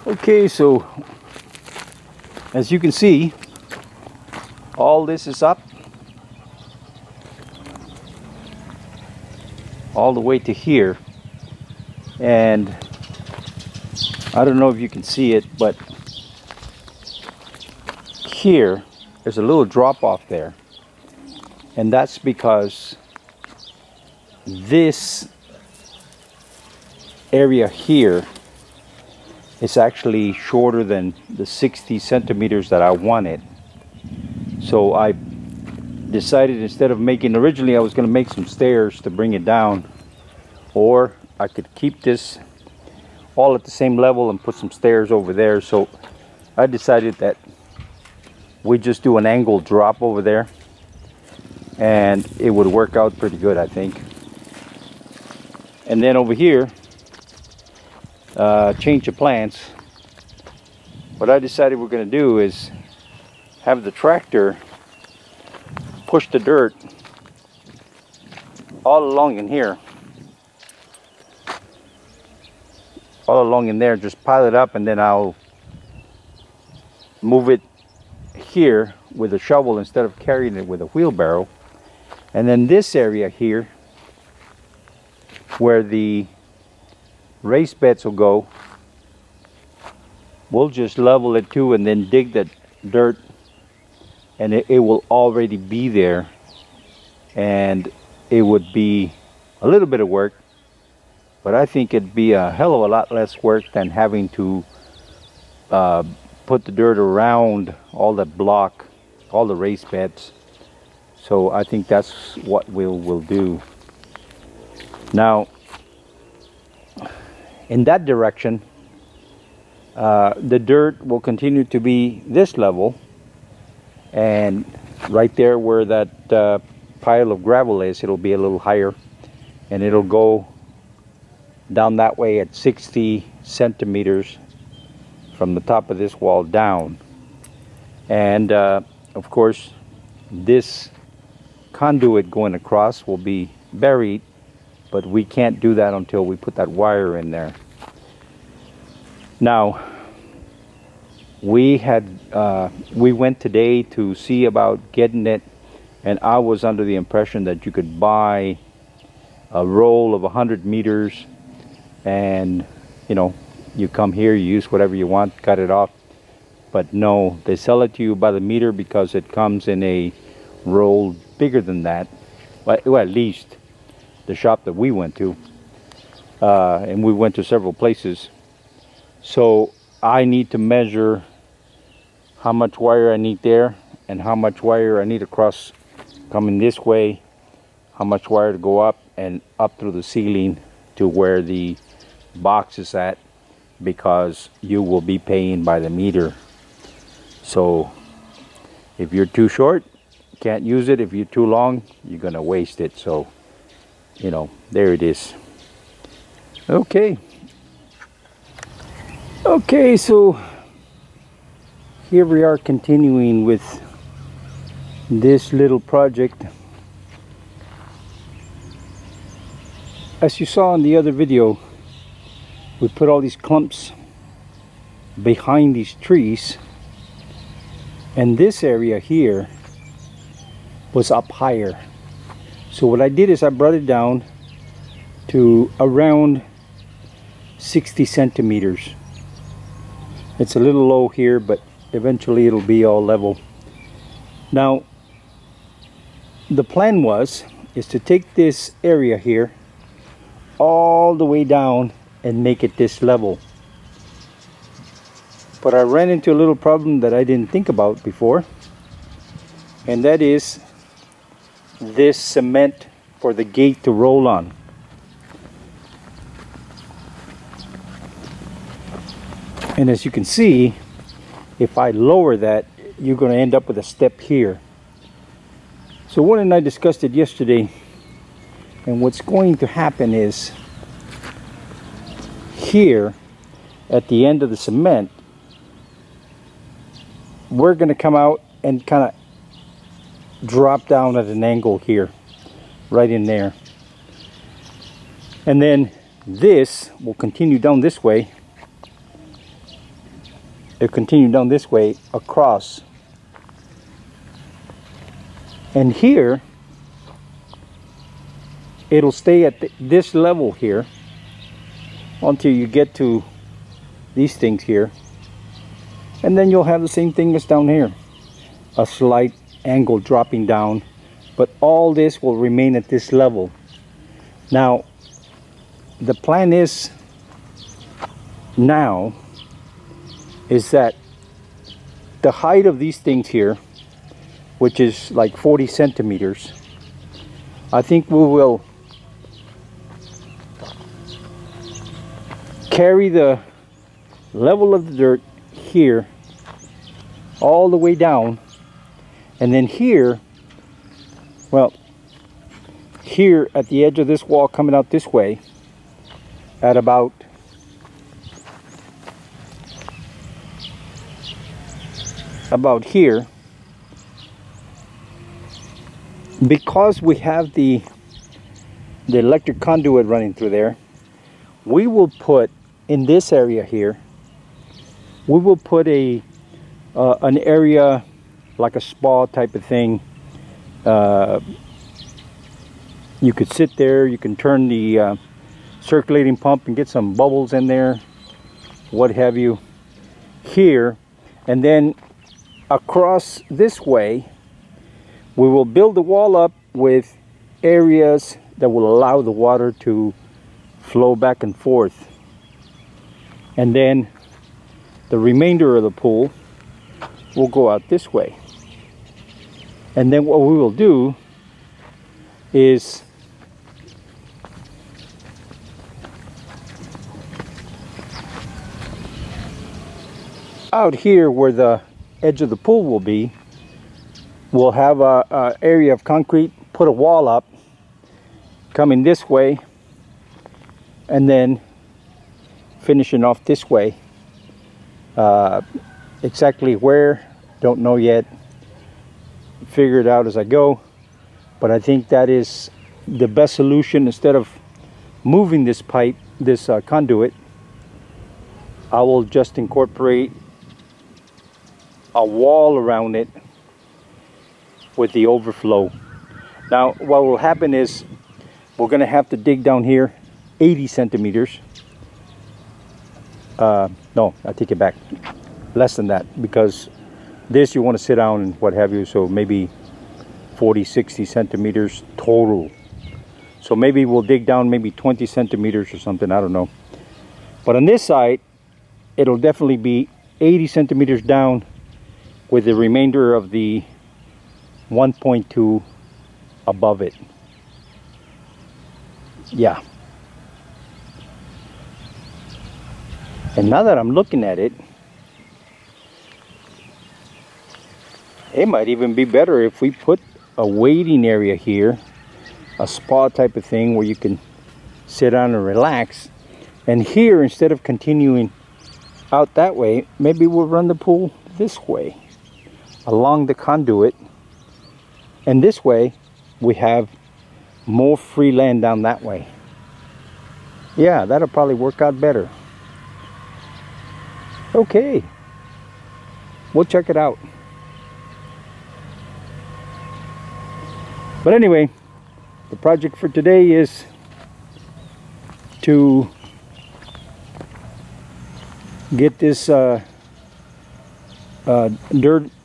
Okay, so as you can see, all this is up all the way to here, and I don't know if you can see it, but here there's a little drop off there, and that's because this area here is actually shorter than the 60 centimeters that I wanted. So I decided, instead of making, originally I was going to make some stairs to bring it down, or I could keep this all at the same level and put some stairs over there. So I decided that we just do an angled drop over there, and it would work out pretty good, I think. And then over here, change of plans. What I decided we're going to do is have the tractor push the dirt all along in here, all along in there, just pile it up, and then I'll move it here with a shovel instead of carrying it with a wheelbarrow. And then this area here where the raised beds will go, we'll just level it too, and then dig the dirt, and it will already be there, and it would be a little bit of work, but I think it'd be a hell of a lot less work than having to put the dirt around all that block, all the raised beds. So I think that's what we'll do. Now in that direction, the dirt will continue to be this level, and right there where that pile of gravel is, it'll be a little higher, and it'll go down that way at 60 centimeters from the top of this wall down. And of course, this conduit going across will be buried, but we can't do that until we put that wire in there. Now, we went today to see about getting it, and I was under the impression that you could buy a roll of 100 meters, and you know, you come here, you use whatever you want, cut it off. But no, they sell it to you by the meter because it comes in a roll bigger than that. Well, at least the shop that we went to, and we went to several places. So I need to measure how much wire I need there, and how much wire I need across coming this way, how much wire to go up and up through the ceiling to where the box is at, because you will be paying by the meter. So if you're too short, you can't use it. If you're too long, you're gonna waste it. So, you know, there it is. Okay, so here we are continuing with this little project. As you saw in the other video, we put all these clumps behind these trees, and this area here was up higher. So what I did is I brought it down to around 60 centimeters. It's a little low here, but eventually it'll be all level. Now the plan is to take this area here all the way down and make it this level. But I ran into a little problem that I didn't think about before, and that is this cement for the gate to roll on. And as you can see, if I lower that, you're going to end up with a step here. So Woon and I discussed it yesterday, and what's going to happen is here at the end of the cement, we're going to come out and kind of drop down at an angle here, right in there. And then this will continue down this way, It'll continue down this way across. And here, it'll stay at this level here until you get to these things here. And then you'll have the same thing as down here. A slight angle dropping down. But all this will remain at this level. Now, the plan is now is that the height of these things here, which is like 40 centimeters, I think we will carry the level of the dirt here all the way down, and then here, well, here at the edge of this wall coming out this way at about here, because we have the electric conduit running through there, we will put in this area here, we will put an area like a spa type of thing. You could sit there, you can turn the circulating pump and get some bubbles in there, what have you, here. And then across this way, we will build the wall up with areas that will allow the water to flow back and forth. And then the remainder of the pool will go out this way. And then what we will do is out here where the edge of the pool will be, we'll have a area of concrete, put a wall up coming this way, and then finishing off this way. Exactly where, don't know yet. Figure it out as I go, but I think that is the best solution. Instead of moving this pipe, this conduit, I will just incorporate a wall around it with the overflow. Now what will happen is we're going to have to dig down here 80 centimeters. No, I take it back, less than that, because this you want to sit down and what have you, so maybe 40-60 centimeters total. So maybe we'll dig down maybe 20 centimeters or something, I don't know. But on this side, it'll definitely be 80 centimeters down with the remainder of the 1.2 above it. Yeah. And now that I'm looking at it, it might even be better if we put a waiting area here, a spa type of thing where you can sit down and relax. And here, instead of continuing out that way, maybe we'll run the pool this way along the conduit, and this way we have more free land down that way. Yeah, that'll probably work out better. Okay, we'll check it out. But anyway, the project for today is to get this dirt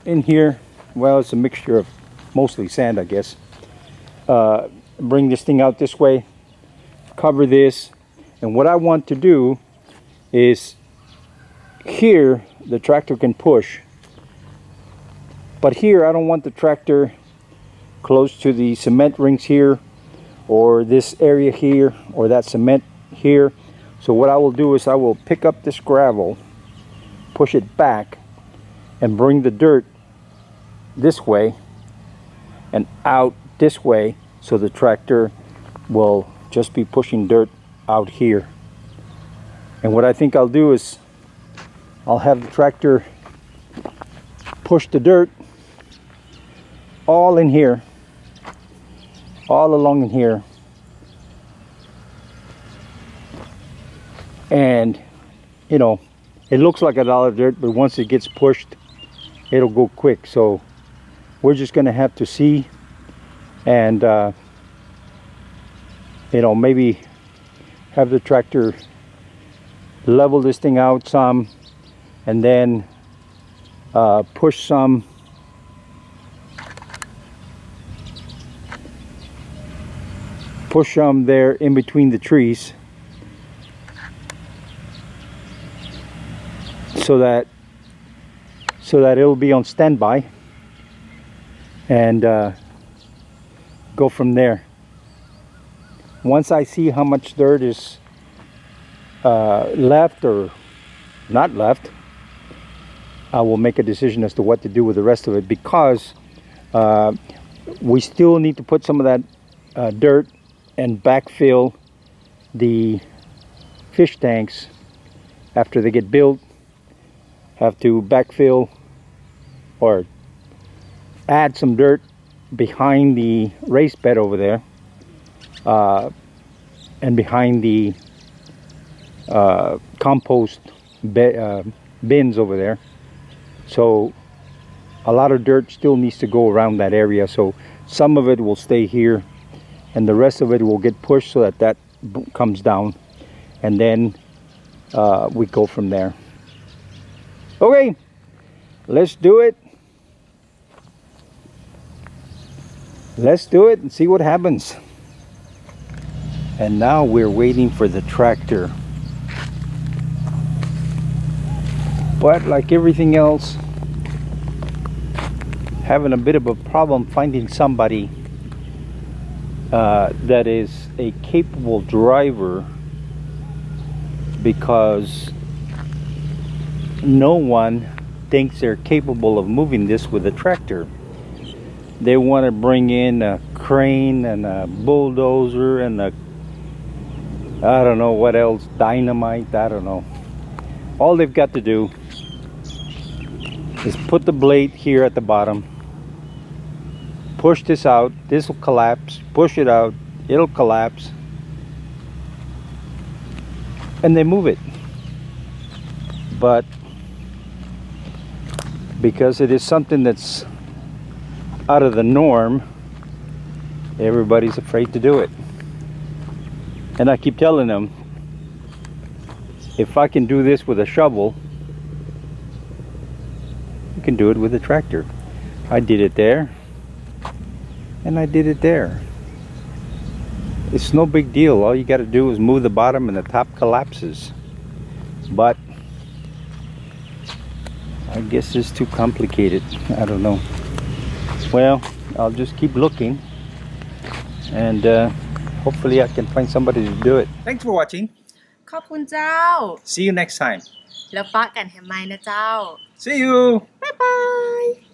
in here. Well, it's a mixture of mostly sand, I guess. Bring this thing out this way, cover this, and what I want to do is here the tractor can push, but here I don't want the tractor close to the cement rings here, or this area here, or that cement here. So what I will do is I will pick up this gravel, push it back, and bring the dirt this way and out this way, so the tractor will just be pushing dirt out here. And what I think I'll do is I'll have the tractor push the dirt all in here, all along in here, and you know, It looks like a lot of dirt, but once it gets pushed, it'll go quick. So we're just gonna have to see, and you know, maybe have the tractor level this thing out some, and then push some there in between the trees, so that it'll be on standby, and go from there. Once I see how much dirt is left or not left, I will make a decision as to what to do with the rest of it, because we still need to put some of that dirt and backfill the fish tanks after they get built. Have to backfill or add some dirt behind the raised bed over there, and behind the compost bins over there. So a lot of dirt still needs to go around that area, so some of it will stay here and the rest of it will get pushed so that comes down, and then we go from there. Okay, let's do it. Let's do it and see what happens. And now we're waiting for the tractor. But like everything else, having a bit of a problem finding somebody that is a capable driver, because no one thinks they're capable of moving this with a tractor. They want to bring in a crane and a bulldozer and a, I don't know what else, dynamite, I don't know. All they've got to do is put the blade here at the bottom, push this out, this will collapse, push it out, it'll collapse, and they move it. But because it is something that's out of the norm, everybody's afraid to do it. And I keep telling them, if I can do this with a shovel, you can do it with a tractor. I did it there, and I did it there. It's no big deal. All you got to do is move the bottom and the top collapses. But I guess it's too complicated. I don't know. Well, I'll just keep looking, and hopefully I can find somebody to do it. Thanks for watching. ขอบคุณเจ้า See you next time. แล้วปะกันแฮมไมนะเจ้า See you. Bye bye